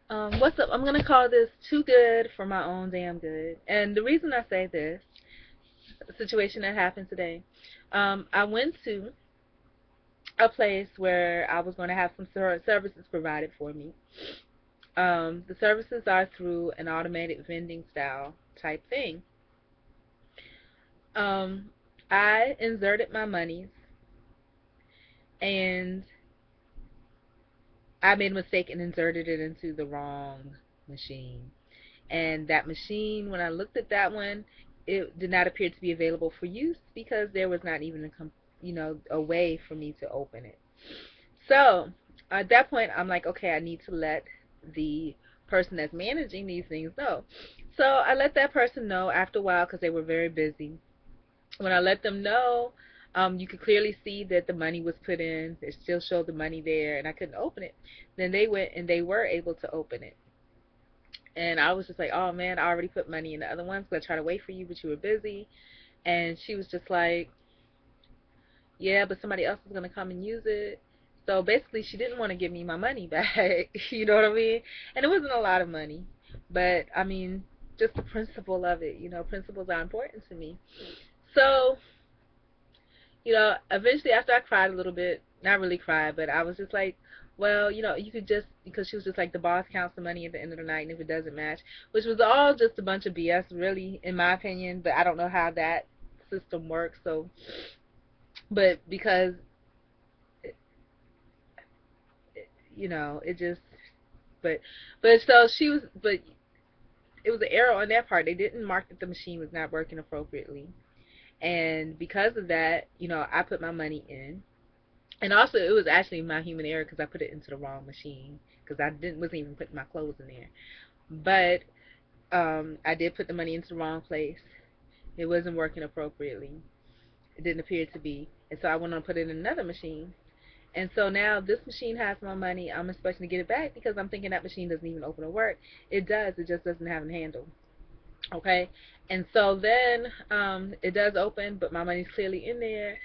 What's up? I'm gonna call this too good for my own damn good. And the reason I say this, a situation that happened today, I went to a place where I was going to have some services provided for me. The services are through an automated vending style type thing. Um, I inserted my monies and I made a mistake and inserted it into the wrong machine. And that machine, when I looked at that one, it did not appear to be available for use because there was not even a way for me to open it. So at that point, I'm like, okay, I need to let the person that's managing these things know. So I let that person know after a while because they were very busy. When I let them know, you could clearly see that the money was put in. It still showed the money there, and I couldn't open it. Then they went and they were able to open it. And I was just like, oh man, I already put money in the other ones because I tried to wait for you, but you were busy. And she was just like, yeah, but somebody else is going to come and use it. So basically, she didn't want to give me my money back. You know what I mean? And it wasn't a lot of money. But, I mean, just the principle of it. Principles are important to me. So, eventually after I cried a little bit, not really cried, but I was just like, well, you could just, because she was just like, the boss counts the money at the end of the night, and if it doesn't match, which was all just a bunch of BS, really, in my opinion, but I don't know how that system works, so, but because, it just, but so she was, but it was an error on their part. They didn't mark that the machine was not working appropriately. And because of that, I put my money in. And also, it was actually my human error because I put it into the wrong machine because I didn't wasn't even putting my clothes in there. But I did put the money into the wrong place. It wasn't working appropriately. It didn't appear to be, and so I went on to put it in another machine. And so now this machine has my money. I'm expecting to get it back because I'm thinking that machine doesn't even open or work. It does. It just doesn't have a handle. Okay. And so then it does open, but my money's clearly in there.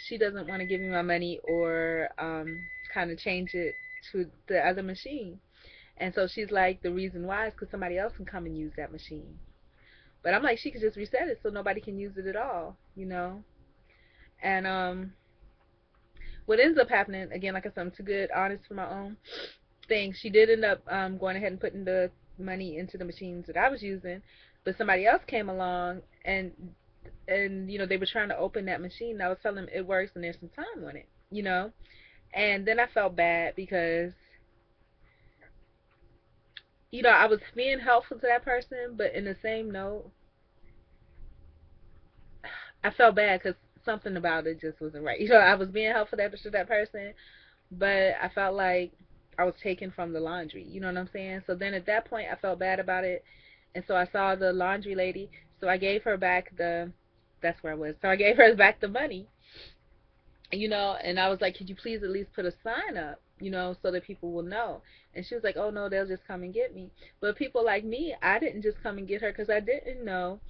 She doesn't want to give me my money or kind of change it to the other machine. And so she's like, the reason why is because somebody else can come and use that machine. But I'm like, she could just reset it so nobody can use it at all. And what ends up happening, again, like I said, I'm too good, honest for my own thing. She did end up going ahead and putting the money into the machines that I was using, but somebody else came along and they were trying to open that machine. And I was telling them it works and there's some time on it. And then I felt bad because I was being helpful to that person, but in the same note, I felt bad because something about it just wasn't right. I was being helpful to that person, but I felt like I was taken from the laundry. You know what I'm saying? So then at that point, I felt bad about it, and so I saw the laundry lady. So I gave her back the. That's where I was. So I gave her back the money. And I was like, could you please at least put a sign up, so that people will know. And she was like, oh no, they'll just come and get me. But people like me, I didn't just come and get her because I didn't know,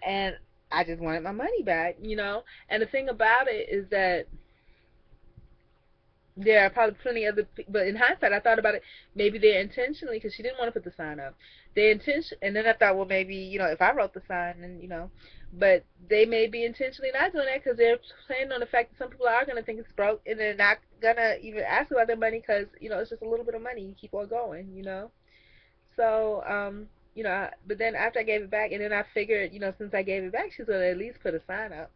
and I just wanted my money back. And the thing about it is that there are probably plenty other, but in hindsight, I thought about it. Maybe they're intentionally, because she didn't want to put the sign up. They intention, and then I thought, well, maybe if I wrote the sign, and but they may be intentionally not doing that because they're planning on the fact that some people are gonna think it's broke, and they're not gonna even ask about their money because it's just a little bit of money. You keep on going. So but then after I gave it back, and then I figured, since I gave it back, she's gonna at least put a sign up.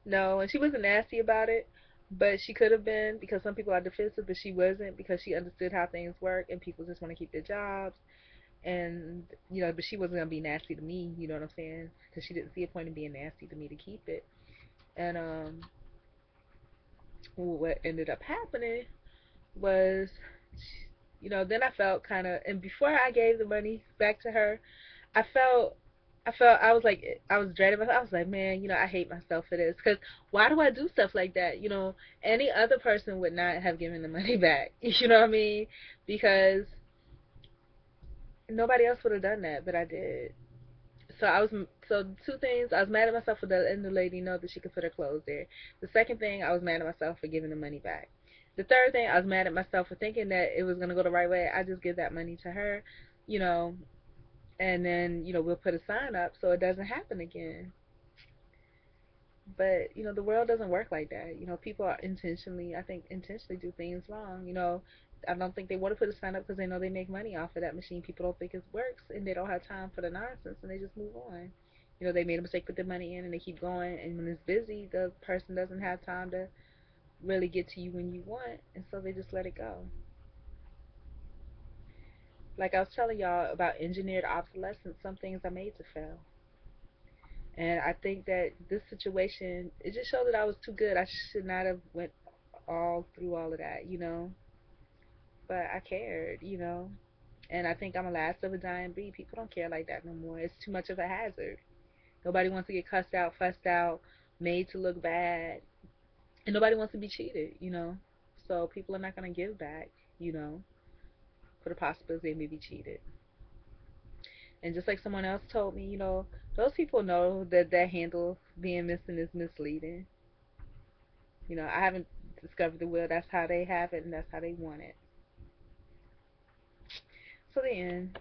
No, and she wasn't nasty about it, but she could have been because some people are defensive, but she wasn't because she understood how things work and people just want to keep their jobs. And, but she wasn't going to be nasty to me, you know what I'm saying? Because she didn't see a point in being nasty to me to keep it. And what ended up happening was, then I felt kind of, and before I gave the money back to her, I felt I was like I was dreading myself. I was like, man, I hate myself for this because why do I do stuff like that? Any other person would not have given the money back. You know what I mean? Because nobody else would have done that, but I did. So two things. I was mad at myself for letting the lady know that she could put her clothes there. The second thing, I was mad at myself for giving the money back. The third thing, I was mad at myself for thinking that it was gonna go the right way. I just give that money to her, you know, and then we'll put a sign up so it doesn't happen again. But the world doesn't work like that. People are intentionally, I think, intentionally do things wrong. I don't think they want to put a sign up because they know they make money off of that machine. People don't think it works, and they don't have time for the nonsense, and they just move on. They made a mistake, put the money in, and they keep going. And when it's busy, the person doesn't have time to really get to you when you want, and so they just let it go. Like I was telling y'all about engineered obsolescence, some things are made to fail. And I think that this situation, it just showed that I was too good. I should not have went all through all of that. But I cared. And I think I'm a last of a dying breed. People don't care like that no more. It's too much of a hazard. Nobody wants to get cussed out, fussed out, made to look bad. And nobody wants to be cheated. So people are not going to give back, for the possibility they may be cheated. And just like someone else told me, those people know that that handle being missing is misleading. I haven't discovered the will. That's how they have it, and that's how they want it. So the end.